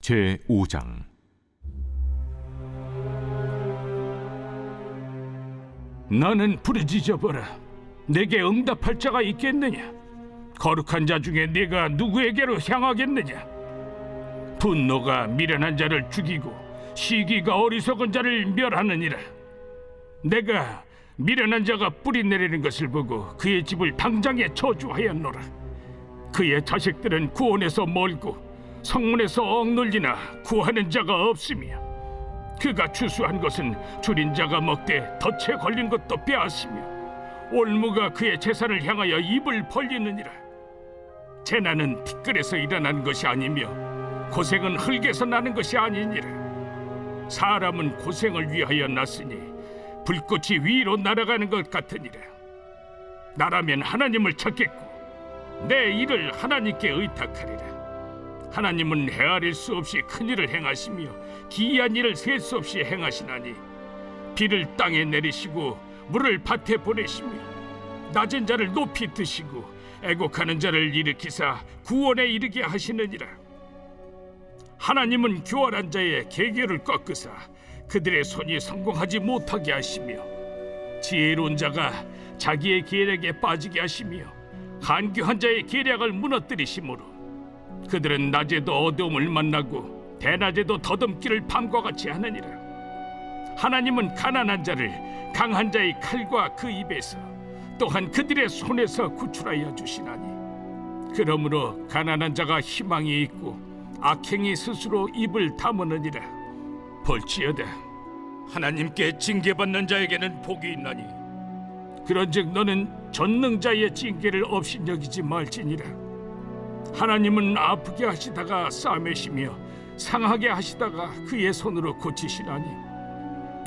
제5장. 나는 부르짖어보라. 내게 응답할 자가 있겠느냐? 거룩한 자 중에 네가 누구에게로 향하겠느냐? 분노가 미련한 자를 죽이고 시기가 어리석은 자를 멸하느니라. 내가 미련한 자가 뿌리 내리는 것을 보고 그의 집을 방장에 저주하였노라. 그의 자식들은 구원에서 멀고 성문에서 억눌리나 구하는 자가 없으며, 그가 추수한 것은 줄인 자가 먹되 덫에 걸린 것도 빼앗으며, 올무가 그의 재산을 향하여 입을 벌리느니라. 재난은 티끌에서 일어난 것이 아니며 고생은 흙에서 나는 것이 아니니라. 사람은 고생을 위하여 났으니 불꽃이 위로 날아가는 것 같으니라. 나라면 하나님을 찾겠고 내 일을 하나님께 의탁하리라. 하나님은 헤아릴 수 없이 큰 일을 행하시며 기이한 일을 셀 수 없이 행하시나니, 비를 땅에 내리시고 물을 밭에 보내시며 낮은 자를 높이 드시고 애곡하는 자를 일으키사 구원에 이르게 하시느니라. 하나님은 교활한 자의 계계를 꺾으사 그들의 손이 성공하지 못하게 하시며, 지혜로운 자가 자기의 계략에 빠지게 하시며 간교한 자의 계략을 무너뜨리시므로, 그들은 낮에도 어두움을 만나고 대낮에도 더듬기를 밤과 같이 하느니라. 하나님은 가난한 자를 강한 자의 칼과 그 입에서 또한 그들의 손에서 구출하여 주시나니, 그러므로 가난한 자가 희망이 있고 악행이 스스로 입을 다무느니라. 볼지어다, 하나님께 징계받는 자에게는 복이 있나니, 그런즉 너는 전능자의 징계를 업신여기지 말지니라. 하나님은 아프게 하시다가 싸매시며 상하게 하시다가 그의 손으로 고치시나니,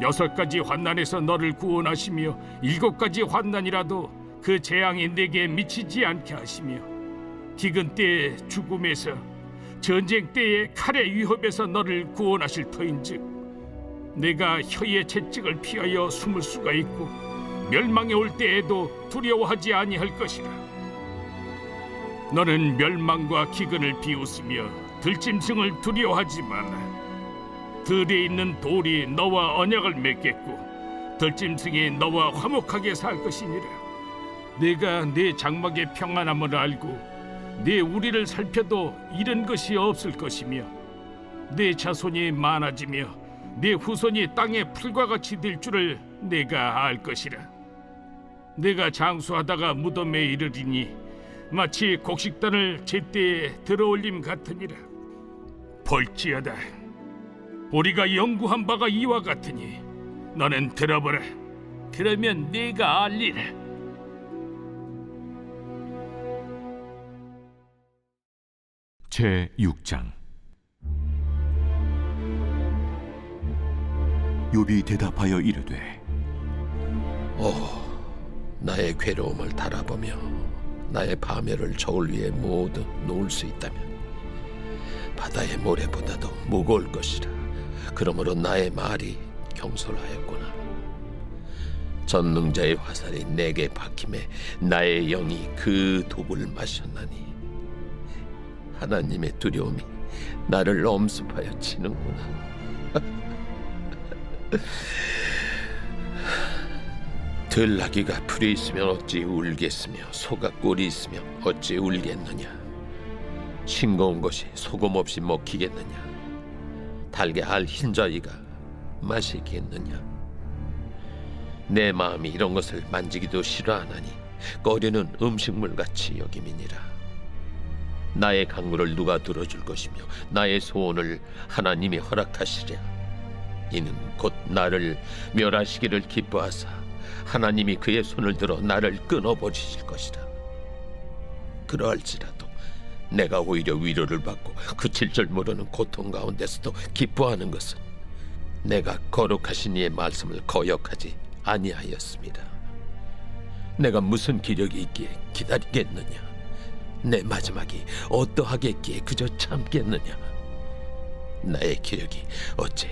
6가지 환난에서 너를 구원하시며 7가지 환난이라도 그 재앙이 내게 미치지 않게 하시며, 기근 때의 죽음에서 전쟁 때의 칼의 위협에서 너를 구원하실 터인즉, 내가 혀의 채찍을 피하여 숨을 수가 있고 멸망이 올 때에도 두려워하지 아니할 것이라. 너는 멸망과 기근을 비웃으며 들짐승을 두려워하지 마라. 들에 있는 돌이 너와 언약을 맺겠고 들짐승이 너와 화목하게 살 것이니라. 내가 네 장막의 평안함을 알고 네 우리를 살펴도 잃은 것이 없을 것이며, 네 자손이 많아지며 네 후손이 땅의 풀과 같이 될 줄을 내가 알 것이라. 내가 장수하다가 무덤에 이르리니 마치 곡식단을 제때에 들어올림 같으니라. 볼지어다, 우리가 연구한 바가 이와 같으니 너는 들어보라. 그러면 네가 알리라. 제6장. 욥이 대답하여 이르되, 나의 괴로움을 달아보며 나의 파멸을 저울 위에 모두 놓을 수 있다면 바다의 모래보다도 무거울 것이라. 그러므로 나의 말이 경솔하였구나. 전능자의 화살이 내게 박힘에 나의 영이 그 독을 마셨나니, 하나님의 두려움이 나를 엄습하여 치는구나. 들나귀가 풀이 있으면 어찌 울겠으며 소가 꿀이 있으면 어찌 울겠느냐. 싱거운 것이 소금 없이 먹히겠느냐. 달게 알 흰자위가 마시겠느냐. 내 마음이 이런 것을 만지기도 싫어하나니 꺼리는 음식물같이 여김이니라. 나의 간구를 누가 들어줄 것이며 나의 소원을 하나님이 허락하시랴. 이는 곧 나를 멸하시기를 기뻐하사 하나님이 그의 손을 들어 나를 끊어버리실 것이라. 그러할지라도 내가 오히려 위로를 받고 그칠 줄 모르는 고통 가운데서도 기뻐하는 것은 내가 거룩하신 이의 말씀을 거역하지 아니하였습니다. 내가 무슨 기력이 있기에 기다리겠느냐. 내 마지막이 어떠하겠기에 그저 참겠느냐. 나의 기력이 어찌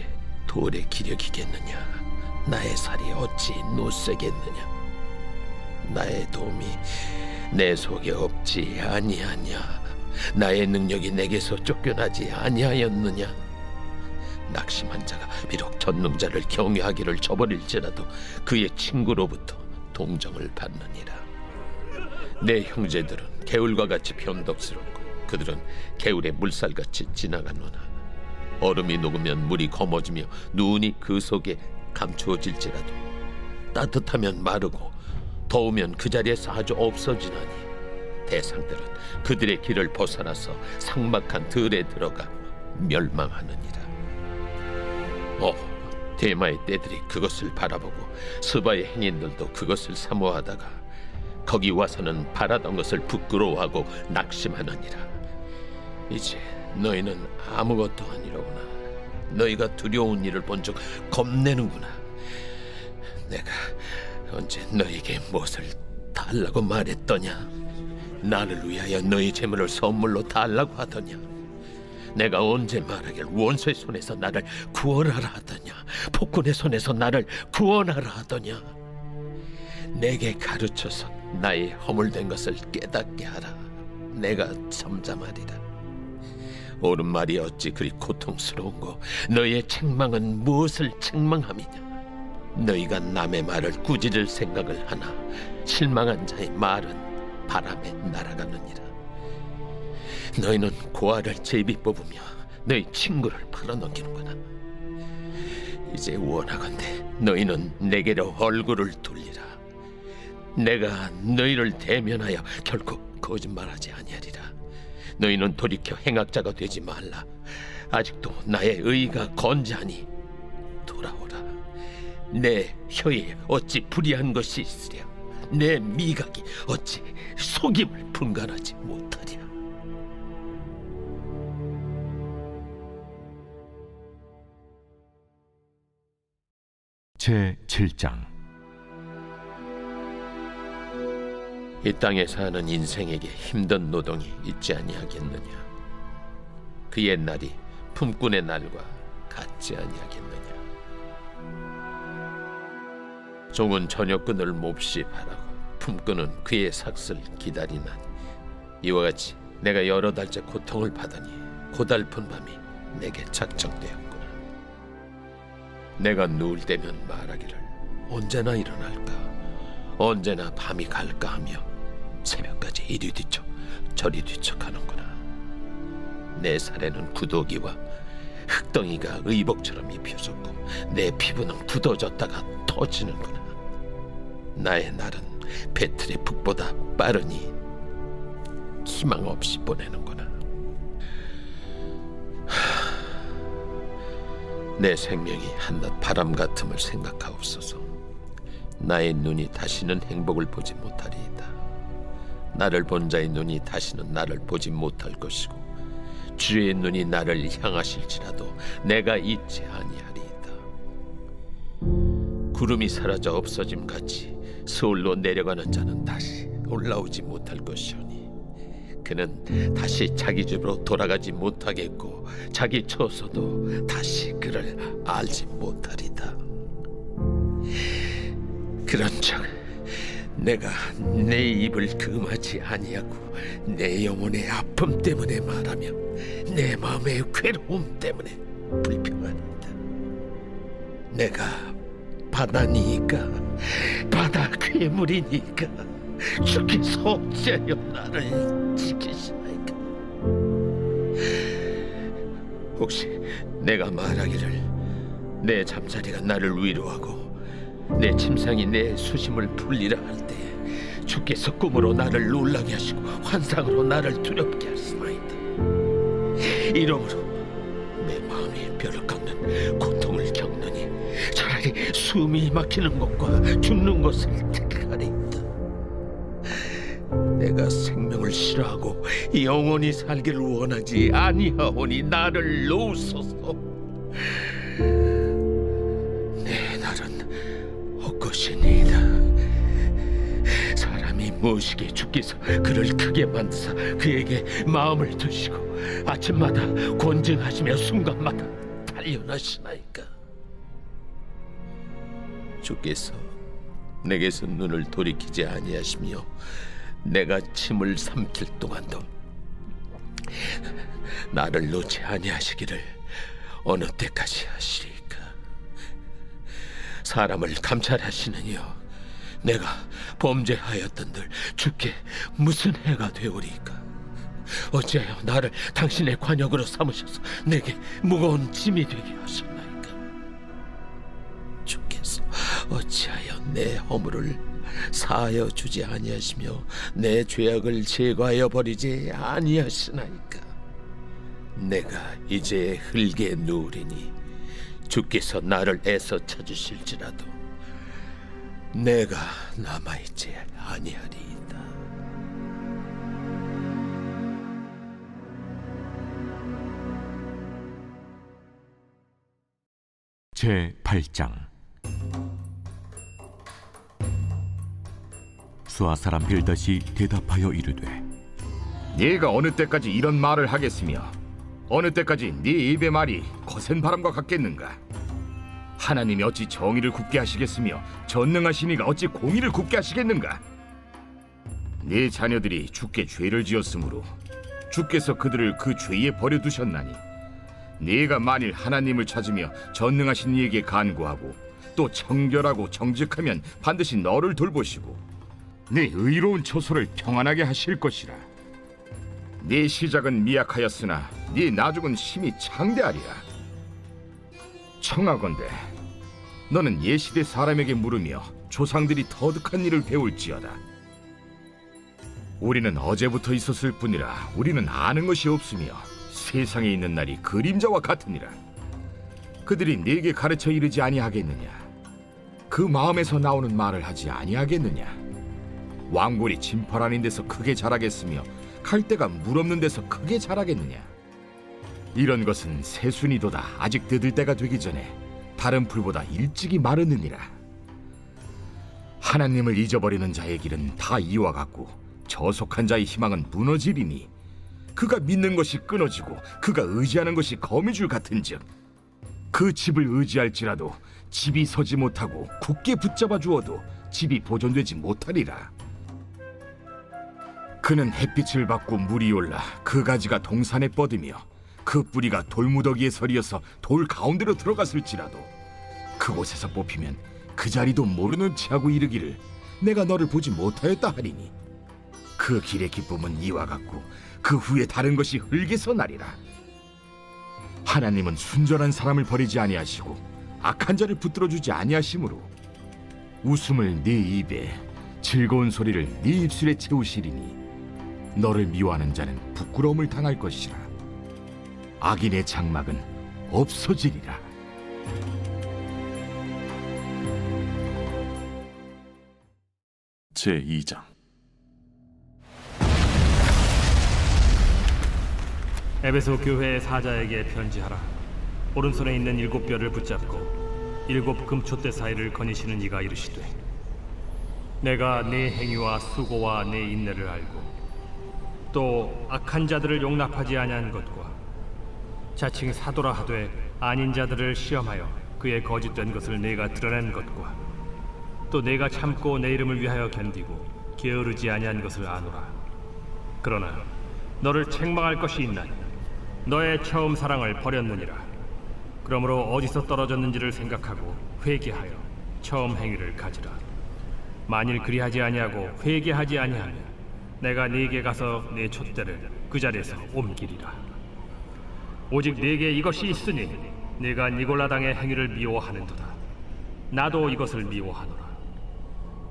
돌의 기력이겠느냐. 나의 살이 어찌 노쇠겠느냐. 나의 도움이 내 속에 없지 아니하냐. 나의 능력이 내게서 쫓겨나지 아니하였느냐? 낙심한 자가 비록 전능자를 경외하기를 저버릴지라도 그의 친구로부터 동정을 받느니라. 내 형제들은 개울과 같이 변덕스럽고 그들은 개울의 물살같이 지나가노나 얼음이 녹으면 물이 검어지며 눈이 그 속에 감추어질지라도 따뜻하면 마르고 더우면 그 자리에서 아주 없어지나니 대상들은 그들의 길을 벗어나서 삭막한 들에 들어가 멸망하느니라. 대마의 떼들이 그것을 바라보고 스바의 행인들도 그것을 사모하다가 거기 와서는 바라던 것을 부끄러워하고 낙심하느니라. 이제 너희는 아무것도 아니로구나. 너희가 두려운 일을 본 적 겁내는구나. 내가 언제 너희에게 무엇을 달라고 말했더냐? 나를 위하여 너희 재물을 선물로 달라고 하더냐? 내가 언제 말하길 원수의 손에서 나를 구원하라 하더냐? 폭군의 손에서 나를 구원하라 하더냐? 내게 가르쳐서 나의 허물된 것을 깨닫게 하라. 내가 잠잠하리라. 옳은 말이 어찌 그리 고통스러운고 너희의 책망은 무엇을 책망함이냐? 너희가 남의 말을 꾸짖을 생각을 하나 실망한 자의 말은 바람에 날아가느니라. 너희는 고아를 제비 뽑으며 너희 친구를 팔아넘기는구나. 이제 원하건대 너희는 내게로 얼굴을 돌리라. 내가 너희를 대면하여 결코 거짓말하지 아니하리라. 너희는 돌이켜 행악자가 되지 말라. 아직도 나의 의가 건재하니 돌아오라. 내 혀에 어찌 불의한 것이 있으랴? 내 미각이 어찌 속임을 분간하지 못하랴? 제7장. 이 땅에 사는 인생에게 힘든 노동이 있지 아니하겠느냐? 그의 날이 품꾼의 날과 같지 아니하겠느냐? 종은 저녁끈을 몹시 바라고 품꾼은 그의 삭슬 기다리나니 이와 같이 내가 여러 달째 고통을 받으니 고달픈 밤이 내게 작정되었구나. 내가 누울 때면 말하기를 언제나 일어날까, 언제나 밤이 갈까 하며 새벽까지 이리 뒤척 저리 뒤척하는구나. 내 살에는 구더기와 흙덩이가 의복처럼 입혀졌고 내 피부는 굳어졌다가 터지는구나. 나의 날은 배틀의 북보다 빠르니 희망 없이 보내는구나. 내 생명이 한낱 바람 같음을 생각하옵소서. 나의 눈이 다시는 행복을 보지 못하리이다. 나를 본 자의 눈이 다시는 나를 보지 못할 것이고 주의 눈이 나를 향하실지라도 내가 잊지 아니하리이다. 구름이 사라져 없어짐 같이 서울로 내려가는 자는 다시 올라오지 못할 것이오니 그는 다시 자기 집으로 돌아가지 못하겠고 자기 처소도 다시 그를 알지 못하리다. 그런즉 내가 내 입을 금하지 아니하고 내 영혼의 아픔 때문에 말하며 내 마음의 괴로움 때문에 불평하리이다. 내가 바다니까 바다 괴물이니까 주께서 어찌하여 나를 지키시나이까? 혹시 내가 말하기를 내 잠자리가 나를 위로하고 내 침상이 내 수심을 풀리라 할 때 주께서 꿈으로 나를 놀라게 하시고 환상으로 나를 두렵게 하시나이다. 이러므로 내 마음이 뼈를 깎는 고통을 겪느니 차라리 숨이 막히는 것과 죽는 것을 택하리이다. 내가 생명을 싫어하고 영원히 살기를 원하지 아니하오니 나를 놓으소서. 내 날은 헛것이니이다. 사람이 무엇이기에 주께서 그를 크게 만드사 그에게 마음을 두시고 아침마다 권증하시며 순간마다 단련하시나이까? 주께서 내게서 눈을 돌이키지 아니하시며 내가 침을 삼킬 동안도 나를 놓지 아니하시기를 어느 때까지 하시리까? 사람을 감찰하시는 이여, 내가 범죄하였던들 주께 무슨 해가 되오리까? 어찌하여 나를 당신의 관역으로 삼으셔서 내게 무거운 짐이 되게 하셨나이까? 주께서 어찌하여 내 허물을 사하여 주지 아니하시며 내 죄악을 제거하여 버리지 아니하시나이까? 내가 이제 흙에 누우리니 주께서 나를 애써 찾으실지라도 내가 남아있지 아니하리이다. 제 8장. 수아 사람 빌닷이 대답하여 이르되, 네가 어느 때까지 이런 말을 하겠으며 어느 때까지 네 입의 말이 거센 바람과 같겠는가? 하나님이 어찌 정의를 굽게 하시겠으며 전능하신 이가 어찌 공의를 굽게 하시겠는가? 네 자녀들이 주께 죄를 지었으므로 주께서 그들을 그 죄에 버려두셨나니 네가 만일 하나님을 찾으며 전능하신 이에게 간구하고 또 청결하고 정직하면 반드시 너를 돌보시고 네 의로운 처소를 평안하게 하실 것이라. 네 시작은 미약하였으나 네 나중은 심히 창대하리라. 청하건대 너는 예시대 사람에게 물으며 조상들이 터득한 일을 배울지어다. 우리는 어제부터 있었을 뿐이라 우리는 아는 것이 없으며 세상에 있는 날이 그림자와 같으니라. 그들이 네게 가르쳐 이르지 아니하겠느냐? 그 마음에서 나오는 말을 하지 아니하겠느냐? 왕골이 진펄 아닌 데서 크게 자라겠으며 칼대가 물 없는 데서 크게 자라겠느냐? 이런 것은 새순이도다 아직 뜯을 때가 되기 전에 다른 풀보다 일찍이 마르느니라. 하나님을 잊어버리는 자의 길은 다 이와 같고 저속한 자의 희망은 무너지리니 그가 믿는 것이 끊어지고 그가 의지하는 것이 거미줄 같은즉 그 집을 의지할지라도 집이 서지 못하고 굳게 붙잡아 주어도 집이 보존되지 못하리라. 그는 햇빛을 받고 물이 올라 그 가지가 동산에 뻗으며 그 뿌리가 돌무더기에 서리어서 돌 가운데로 들어갔을지라도 그곳에서 뽑히면 그 자리도 모르는 체하고 이르기를 내가 너를 보지 못하였다 하리니 그 길의 기쁨은 이와 같고 그 후에 다른 것이 흙에서 나리라. 하나님은 순전한 사람을 버리지 아니하시고 악한 자를 붙들어주지 아니하심으로 웃음을 네 입에 즐거운 소리를 네 입술에 채우시리니 너를 미워하는 자는 부끄러움을 당할 것이라. 악인의 장막은 없어지리라. 제 2장. 에베소 교회의 사자에게 편지하라. 오른손에 있는 7뼈를 붙잡고 7 금촛대 사이를 거니시는 이가 이르시되, 내가 네 행위와 수고와 네 인내를 알고 또 악한 자들을 용납하지 아니한 것과 자칭 사도라 하되 아닌 자들을 시험하여 그의 거짓된 것을 내가 드러낸 것과 또 내가 참고 내 이름을 위하여 견디고 게으르지 아니한 것을 아노라. 그러나 너를 책망할 것이 있나니 너의 처음 사랑을 버렸느니라. 그러므로 어디서 떨어졌는지를 생각하고 회개하여 처음 행위를 가지라. 만일 그리하지 아니하고 회개하지 아니하면 내가 네게 가서 네 촛대를 그 자리에서 옮기리라. 오직 네게 이것이 있으니 네가 니골라 당의 행위를 미워하는도다. 나도 이것을 미워하노라.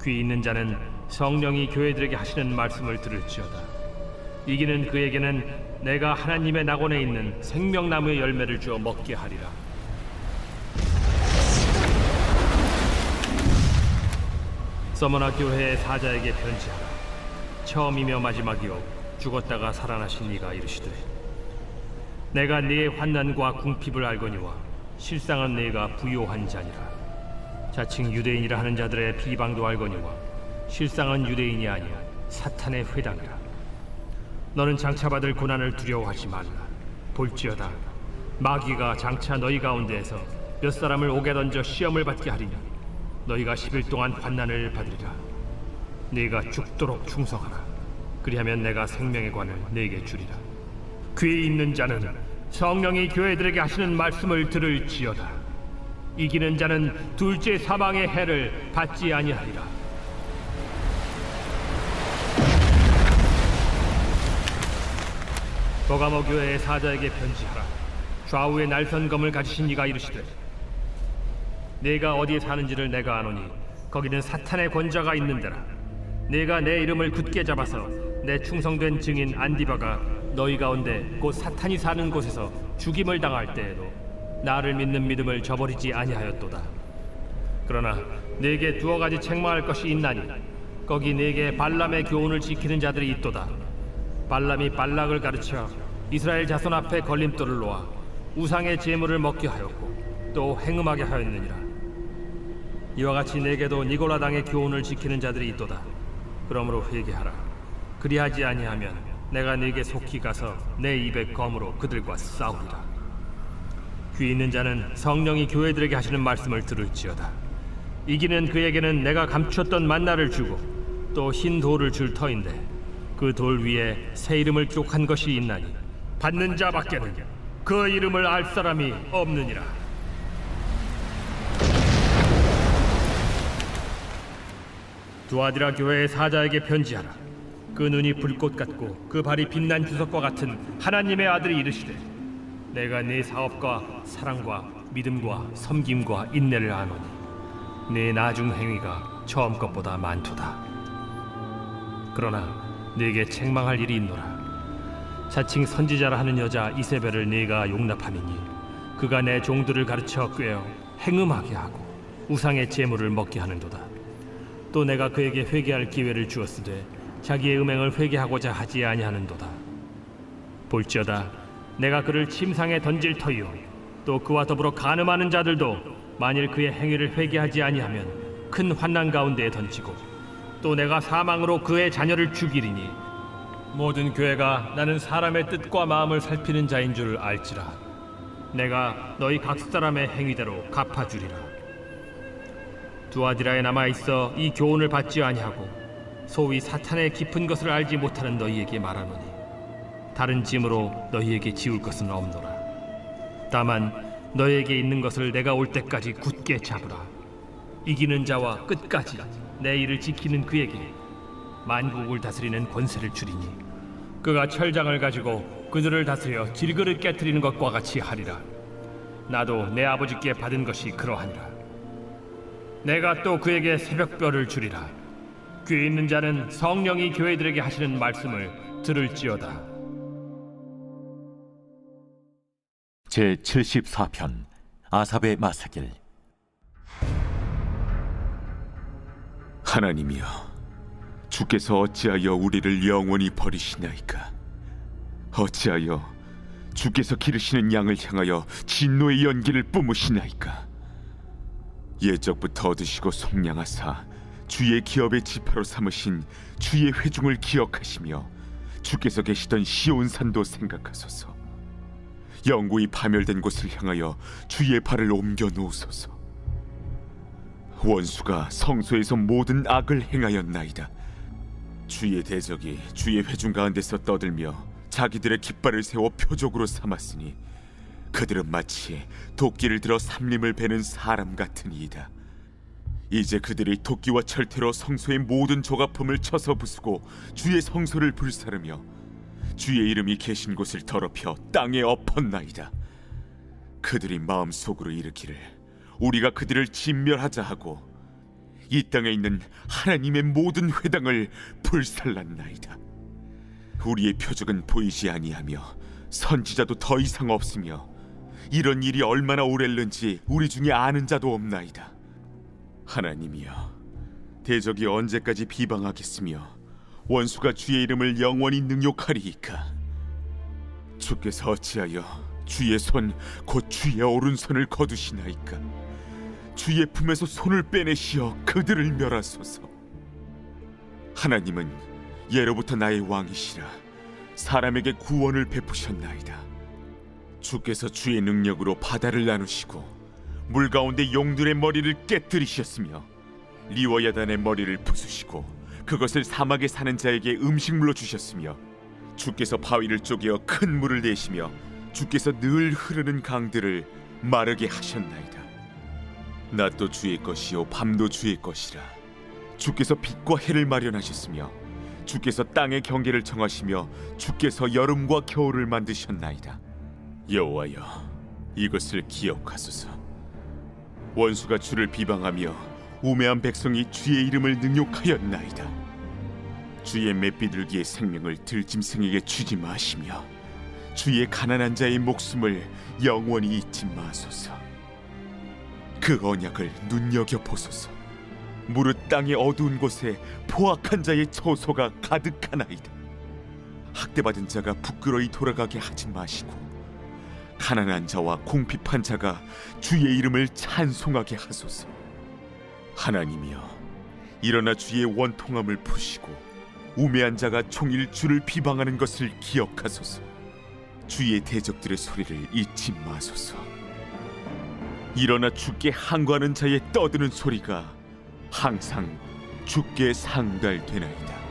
귀 있는 자는 성령이 교회들에게 하시는 말씀을 들을지어다. 이기는 그에게는 내가 하나님의 낙원에 있는 생명나무의 열매를 주어 먹게 하리라. 서머나 교회의 사자에게 편지하라. 처음이며 마지막이요 죽었다가 살아나신 이가 이르시되, 내가 네의 환난과 궁핍을 알거니와 실상은 네가 부요한 자니라. 자칭 유대인이라 하는 자들의 비방도 알거니와 실상은 유대인이 아니야 사탄의 회당이라. 너는 장차 받을 고난을 두려워하지 말라. 볼지어다 마귀가 장차 너희 가운데에서 몇 사람을 옥에 던져 시험을 받게 하리니 너희가 10일 동안 환난을 받으리라. 네가 죽도록 충성하라. 그리하면 내가 생명의 관을 네게 주리라. 귀 있는 자는 성령이 교회들에게 하시는 말씀을 들을지어다. 이기는 자는 둘째 사망의 해를 받지 아니하리라. 버가모 교회의 사자에게 편지하라. 좌우에 날선 검을 가지신 이가 이르시되, 네가 어디에 사는지를 내가 아노니 거기는 사탄의 권자가 있는 데라. 네가 내 이름을 굳게 잡아서 내 충성된 증인 안디바가 너희 가운데 곧 사탄이 사는 곳에서 죽임을 당할 때에도 나를 믿는 믿음을 저버리지 아니하였도다. 그러나 네게 두어 가지 책망할 것이 있나니 거기 네게 발람의 교훈을 지키는 자들이 있도다. 발람이 발락을 가르쳐 이스라엘 자손 앞에 걸림돌을 놓아 우상의 제물을 먹게 하였고 또 행음하게 하였느니라. 이와 같이 네게도 니골라 당의 교훈을 지키는 자들이 있도다. 그러므로 회개하라. 그리하지 아니하면 내가 네게 속히 가서 내 입의 검으로 그들과 싸우리라. 귀 있는 자는 성령이 교회들에게 하시는 말씀을 들을지어다. 이기는 그에게는 내가 감추었던 만나를 주고 또 흰 돌을 줄 터인데 그 돌 위에 새 이름을 기록한 것이 있나니 받는 자밖에는 그 이름을 알 사람이 없느니라. 두아디라 교회의 사자에게 편지하라. 그 눈이 불꽃 같고 그 발이 빛난 주석과 같은 하나님의 아들이 이르시되, 내가 네 사업과 사랑과 믿음과 섬김과 인내를 아노니 네 나중 행위가 처음 것보다 많도다. 그러나 네게 책망할 일이 있노라. 자칭 선지자라 하는 여자 이세벨을 네가 용납함이니 그가 내 종들을 가르쳐 꾀어 행음하게 하고 우상의 제물을 먹게 하는도다. 또 내가 그에게 회개할 기회를 주었으되 자기의 음행을 회개하고자 하지 아니하는도다. 볼지어다 내가 그를 침상에 던질 터이요 또 그와 더불어 간음하는 자들도 만일 그의 행위를 회개하지 아니하면 큰 환난 가운데에 던지고 또 내가 사망으로 그의 자녀를 죽이리니 모든 교회가 나는 사람의 뜻과 마음을 살피는 자인 줄 알지라. 내가 너희 각 사람의 행위대로 갚아주리라. 두아디라에 남아있어 이 교훈을 받지 아니하고 소위 사탄의 깊은 것을 알지 못하는 너희에게 말하노니 다른 짐으로 너희에게 지울 것은 없노라. 다만 너희에게 있는 것을 내가 올 때까지 굳게 잡으라. 이기는 자와 끝까지 내 일을 지키는 그에게 만국을 다스리는 권세를 주리니 그가 철장을 가지고 그들을 다스려 질그릇 깨트리는 것과 같이 하리라. 나도 내 아버지께 받은 것이 그러하니라. 내가 또 그에게 새벽별을 주리라. 귀 있는 자는 성령이 교회들에게 하시는 말씀을 들을지어다. 제 74편 아삽의 마사길. 하나님이여, 주께서 어찌하여 우리를 영원히 버리시나이까? 어찌하여 주께서 기르시는 양을 향하여 진노의 연기를 뿜으시나이까? 옛적부터 얻으시고 속량하사 주의 기업의 지파로 삼으신 주의 회중을 기억하시며 주께서 계시던 시온산도 생각하소서. 영구히 파멸된 곳을 향하여 주의 발을 옮겨 놓으소서. 원수가 성소에서 모든 악을 행하였나이다. 주의 대적이 주의 회중 가운데서 떠들며 자기들의 깃발을 세워 표적으로 삼았으니 그들은 마치 도끼를 들어 삼림을 베는 사람 같으니이다. 이제 그들이 도끼와 철퇴로 성소의 모든 조각품을 쳐서 부수고 주의 성소를 불사르며 주의 이름이 계신 곳을 더럽혀 땅에 엎었나이다. 그들이 마음속으로 이르기를 우리가 그들을 진멸하자 하고 이 땅에 있는 하나님의 모든 회당을 불살랐나이다. 우리의 표적은 보이지 아니하며 선지자도 더 이상 없으며 이런 일이 얼마나 오랬는지 우리 중에 아는 자도 없나이다. 하나님이여, 대적이 언제까지 비방하겠으며 원수가 주의 이름을 영원히 능욕하리이까? 주께서 어찌하여 주의 손 곧 주의 오른손을 거두시나이까? 주의 품에서 손을 빼내시어 그들을 멸하소서. 하나님은 예로부터 나의 왕이시라 사람에게 구원을 베푸셨나이다. 주께서 주의 능력으로 바다를 나누시고 물 가운데 용들의 머리를 깨뜨리셨으며 리워야단의 머리를 부수시고 그것을 사막에 사는 자에게 음식물로 주셨으며 주께서 바위를 쪼개어 큰 물을 내시며 주께서 늘 흐르는 강들을 마르게 하셨나이다. 낮도 주의 것이요 밤도 주의 것이라. 주께서 빛과 해를 마련하셨으며 주께서 땅의 경계를 정하시며 주께서 여름과 겨울을 만드셨나이다. 여호와여, 이것을 기억하소서. 원수가 주를 비방하며 우매한 백성이 주의 이름을 능욕하였나이다. 주의 맷비둘기의 생명을 들짐승에게 주지 마시며 주의 가난한 자의 목숨을 영원히 잊지 마소서. 그 언약을 눈여겨보소서. 무릇 땅의 어두운 곳에 포악한 자의 처소가 가득하나이다. 학대받은 자가 부끄러이 돌아가게 하지 마시고 가난한 자와 궁핍한 자가 주의 이름을 찬송하게 하소서. 하나님이여, 일어나 주의 원통함을 푸시고 우매한 자가 종일 주를 비방하는 것을 기억하소서. 주의 대적들의 소리를 잊지 마소서. 일어나 주께 항거하는 자의 떠드는 소리가 항상 주께 상달되나이다.